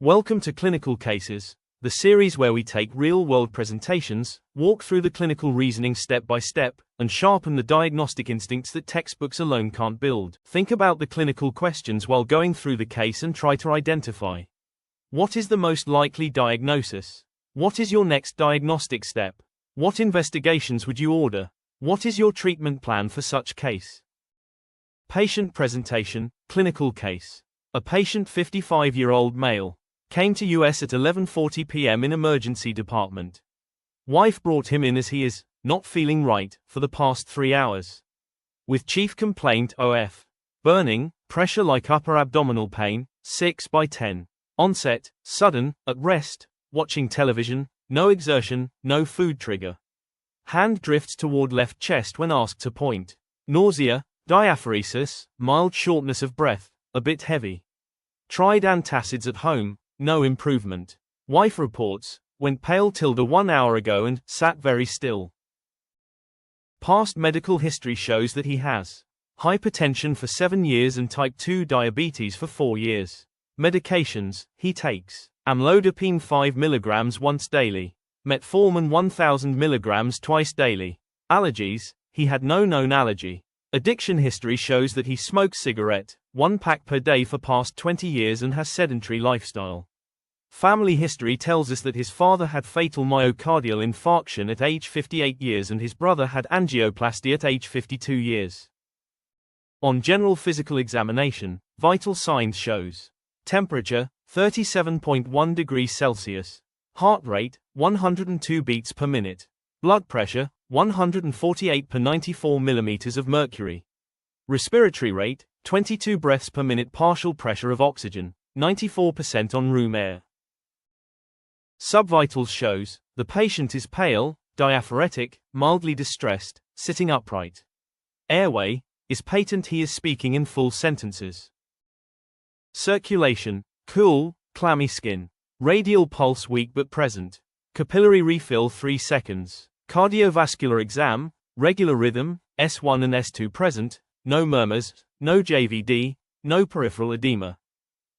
Welcome to Clinical Cases, the series where we take real-world presentations, walk through the clinical reasoning step by step, and sharpen the diagnostic instincts that textbooks alone can't build. Think about the clinical questions while going through the case and try to identify. What is the most likely diagnosis? What is your next diagnostic step? What investigations would you order? What is your treatment plan for such case? Patient presentation, clinical case. A patient 55-year-old male. Came to US at 11:40 p.m. in emergency department. Wife brought him in as he is not feeling right for the past 3 hours. With chief complaint OF. Burning, pressure like upper abdominal pain, 6/10. Onset, sudden, at rest, watching television, no exertion, no food trigger. Hand drifts toward left chest when asked to point. Nausea, diaphoresis, mild shortness of breath, a bit heavy. Tried antacids at home. No improvement. Wife reports, went pale till 1 hour ago and sat very still. Past medical history shows that he has hypertension for 7 years and type 2 diabetes for 4 years. Medications, he takes amlodipine 5 mg once daily, metformin 1000 mg twice daily. Allergies, he had no known allergy. Addiction history shows that he smokes cigarette, 1 pack per day for past 20 years and has sedentary lifestyle. Family history tells us that his father had fatal myocardial infarction at age 58 years and his brother had angioplasty at age 52 years. On general physical examination, vital signs shows temperature, 37.1 degrees Celsius, heart rate, 102 beats per minute, blood pressure, 148 per 94 millimeters of mercury, respiratory rate, 22 breaths per minute, partial pressure of oxygen, 94% on room air. Subvitals shows, the patient is pale, diaphoretic, mildly distressed, sitting upright. Airway, is patent, he is speaking in full sentences. Circulation, cool, clammy skin. Radial pulse weak but present. Capillary refill 3 seconds. Cardiovascular exam, regular rhythm, S1 and S2 present, no murmurs, no JVD, no peripheral edema.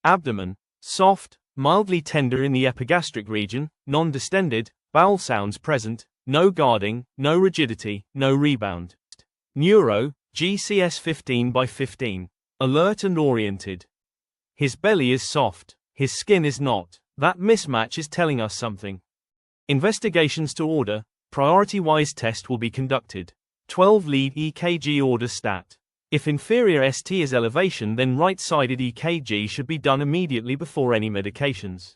Abdomen, soft, mildly tender in the epigastric region, non-distended, bowel sounds present, no guarding, no rigidity, no rebound. Neuro, GCS 15/15, alert and oriented. His belly is soft, his skin is not. That mismatch is telling us something. Investigations to order, priority-wise test will be conducted. 12 lead EKG order stat. If inferior ST is elevation, then right-sided EKG should be done immediately before any medications.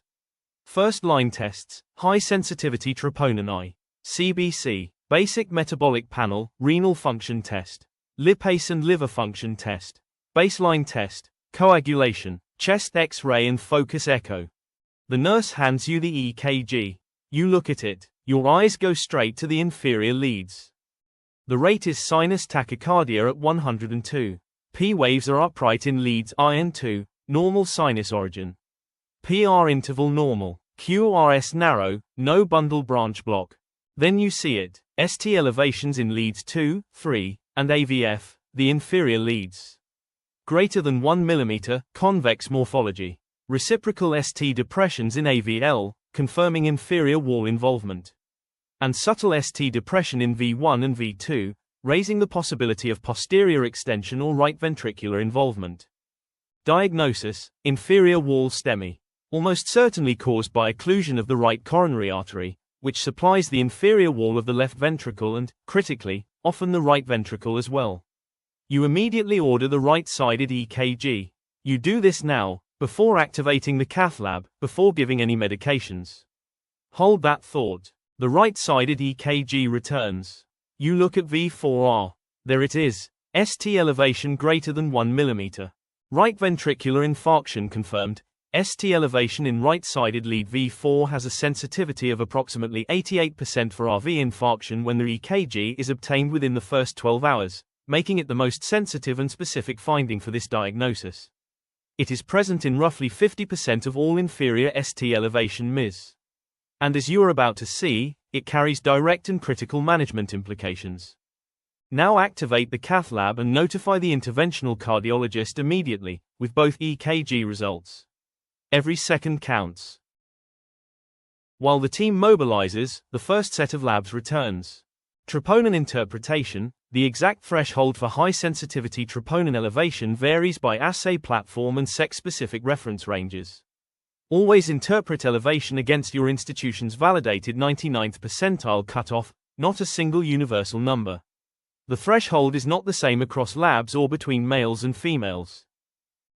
First-line tests, high-sensitivity troponin I, CBC, basic metabolic panel, renal function test, lipase and liver function test, baseline test, coagulation, chest X-ray and focus echo. The nurse hands you the EKG. You look at it, your eyes go straight to the inferior leads. The rate is sinus tachycardia at 102. P waves are upright in leads I and II, normal sinus origin. PR interval normal, QRS narrow, no bundle branch block. Then you see it, ST elevations in leads 2, 3, and AVF, the inferior leads. Greater than 1 mm, convex morphology. Reciprocal ST depressions in AVL, confirming inferior wall involvement. And subtle ST depression in V1 and V2, raising the possibility of posterior extension or right ventricular involvement. Diagnosis, inferior wall STEMI, almost certainly caused by occlusion of the right coronary artery, which supplies the inferior wall of the left ventricle and, critically, often the right ventricle as well. You immediately order the right-sided EKG. You do this now, before activating the cath lab, before giving any medications. Hold that thought. The right-sided EKG returns. You look at V4R. There it is. ST elevation greater than 1 mm. Right ventricular infarction confirmed. ST elevation in right-sided lead V4 has a sensitivity of approximately 88% for RV infarction when the EKG is obtained within the first 12 hours, making it the most sensitive and specific finding for this diagnosis. It is present in roughly 50% of all inferior ST elevation MIS. And as you are about to see, it carries direct and critical management implications. Now activate the cath lab and notify the interventional cardiologist immediately, with both EKG results. Every second counts. While the team mobilizes, the first set of labs returns. Troponin interpretation. The exact threshold for high-sensitivity troponin elevation varies by assay platform and sex-specific reference ranges. Always interpret elevation against your institution's validated 99th percentile cutoff, not a single universal number. The threshold is not the same across labs or between males and females.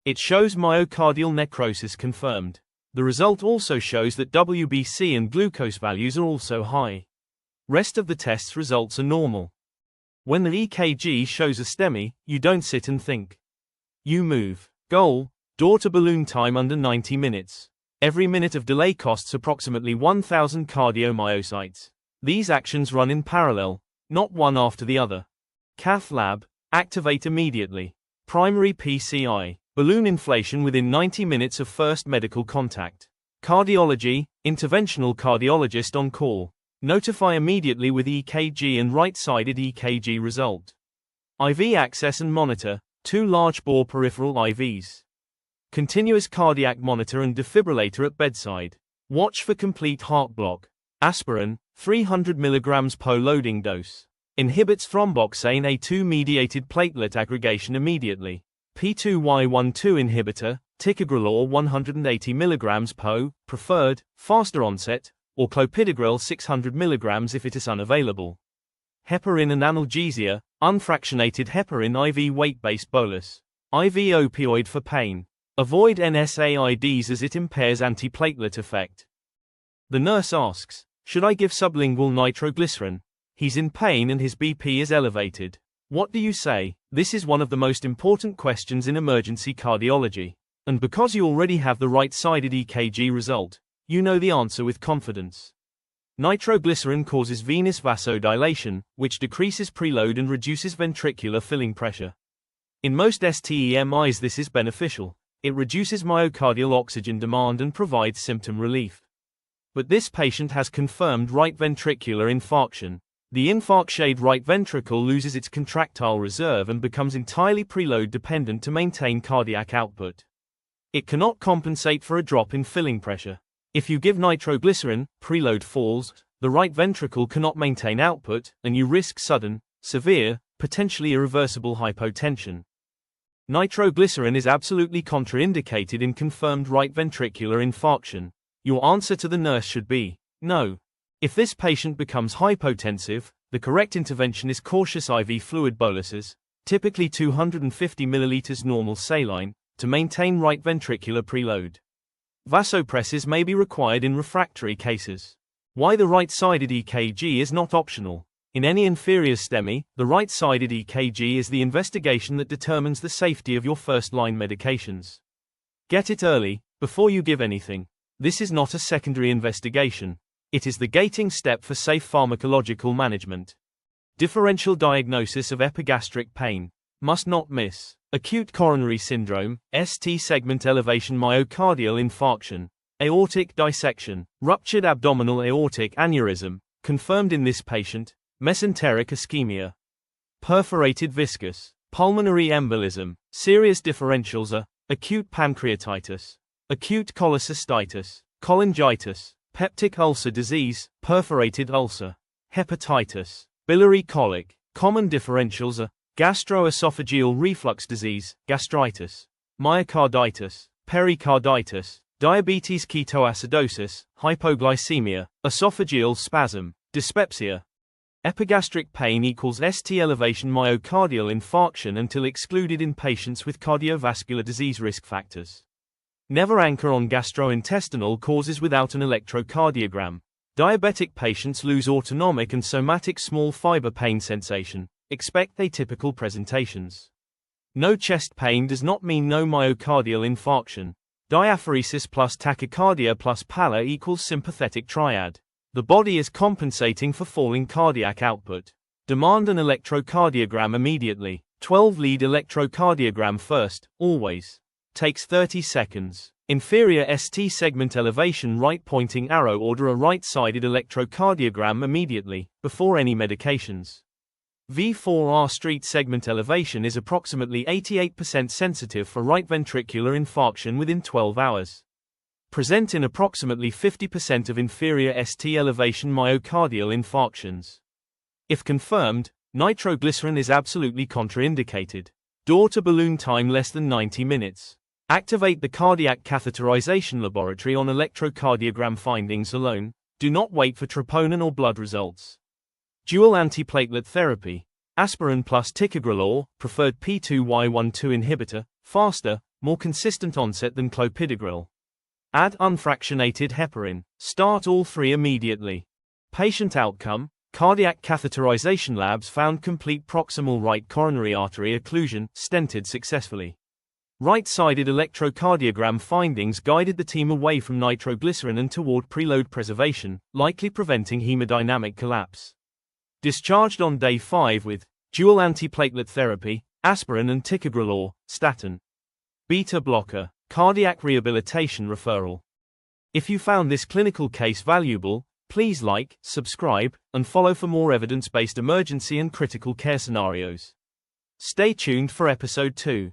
It shows myocardial necrosis confirmed. The result also shows that WBC and glucose values are also high. Rest of the test's results are normal. When the EKG shows a STEMI, you don't sit and think. You move. Goal: door to balloon time under 90 minutes. Every minute of delay costs approximately 1,000 cardiomyocytes. These actions run in parallel, not one after the other. Cath lab, activate immediately. Primary PCI, balloon inflation within 90 minutes of first medical contact. Cardiology, interventional cardiologist on call. Notify immediately with EKG and right-sided EKG result. IV access and monitor, 2 large-bore peripheral IVs. Continuous cardiac monitor and defibrillator at bedside. Watch for complete heart block. Aspirin, 300 mg per loading dose. Inhibits thromboxane A2-mediated platelet aggregation immediately. P2Y12 inhibitor, ticagrelor 180 mg per, preferred, faster onset, or clopidogrel 600 mg if it is unavailable. Heparin and analgesia, unfractionated heparin IV weight-based bolus. IV opioid for pain. Avoid NSAIDs as it impairs antiplatelet effect. The nurse asks, should I give sublingual nitroglycerin? He's in pain and his BP is elevated. What do you say? This is one of the most important questions in emergency cardiology. And because you already have the right-sided EKG result, you know the answer with confidence. Nitroglycerin causes venous vasodilation, which decreases preload and reduces ventricular filling pressure. In most STEMIs this is beneficial. It reduces myocardial oxygen demand and provides symptom relief. But this patient has confirmed right ventricular infarction. The infarct-shade right ventricle loses its contractile reserve and becomes entirely preload dependent to maintain cardiac output. It cannot compensate for a drop in filling pressure. If you give nitroglycerin, preload falls, the right ventricle cannot maintain output, and you risk sudden, severe, potentially irreversible hypotension. Nitroglycerin is absolutely contraindicated in confirmed right ventricular infarction. Your answer to the nurse should be, no. If this patient becomes hypotensive, the correct intervention is cautious IV fluid boluses, typically 250 ml normal saline, to maintain right ventricular preload. Vasopresses may be required in refractory cases. Why the right-sided EKG is not optional. In any inferior STEMI, the right-sided EKG is the investigation that determines the safety of your first-line medications. Get it early, before you give anything. This is not a secondary investigation. It is the gating step for safe pharmacological management. Differential diagnosis of epigastric pain. Must not miss. Acute coronary syndrome, ST segment elevation myocardial infarction, aortic dissection, ruptured abdominal aortic aneurysm, confirmed in this patient, mesenteric ischemia. Perforated viscous, pulmonary embolism, serious differentials are, acute pancreatitis, acute cholecystitis, cholangitis, peptic ulcer disease, perforated ulcer, hepatitis, biliary colic. Common differentials are gastroesophageal reflux disease, gastritis, myocarditis, pericarditis, diabetes ketoacidosis, hypoglycemia, esophageal spasm, dyspepsia. Epigastric pain equals ST elevation myocardial infarction until excluded in patients with cardiovascular disease risk factors. Never anchor on gastrointestinal causes without an electrocardiogram. Diabetic patients lose autonomic and somatic small fiber pain sensation. Expect atypical presentations. No chest pain does not mean no myocardial infarction. Diaphoresis plus tachycardia plus pallor equals sympathetic triad. The body is compensating for falling cardiac output. Demand an electrocardiogram immediately. 12-lead electrocardiogram first, always. Takes 30 seconds. Inferior ST segment elevation right pointing arrow. Order a right-sided electrocardiogram immediately, before any medications. V4R street segment elevation is approximately 88% sensitive for right ventricular infarction within 12 hours. present in approximately 50% of inferior ST elevation myocardial infarctions. If confirmed, nitroglycerin is absolutely contraindicated. Door to balloon time less than 90 minutes. Activate the cardiac catheterization laboratory on electrocardiogram findings alone. Do not wait for troponin or blood results. Dual antiplatelet therapy. Aspirin plus ticagrelor, preferred P2Y12 inhibitor, faster, more consistent onset than clopidogrel. Add unfractionated heparin. Start all three immediately. Patient outcome. Cardiac catheterization labs found complete proximal right coronary artery occlusion, stented successfully. Right-sided electrocardiogram findings guided the team away from nitroglycerin and toward preload preservation, likely preventing hemodynamic collapse. Discharged on day 5 with dual antiplatelet therapy, aspirin and ticagrelor, statin. Beta blocker, cardiac rehabilitation referral. If you found this clinical case valuable, please like, subscribe, and follow for more evidence-based emergency and critical care scenarios. Stay tuned for episode 2.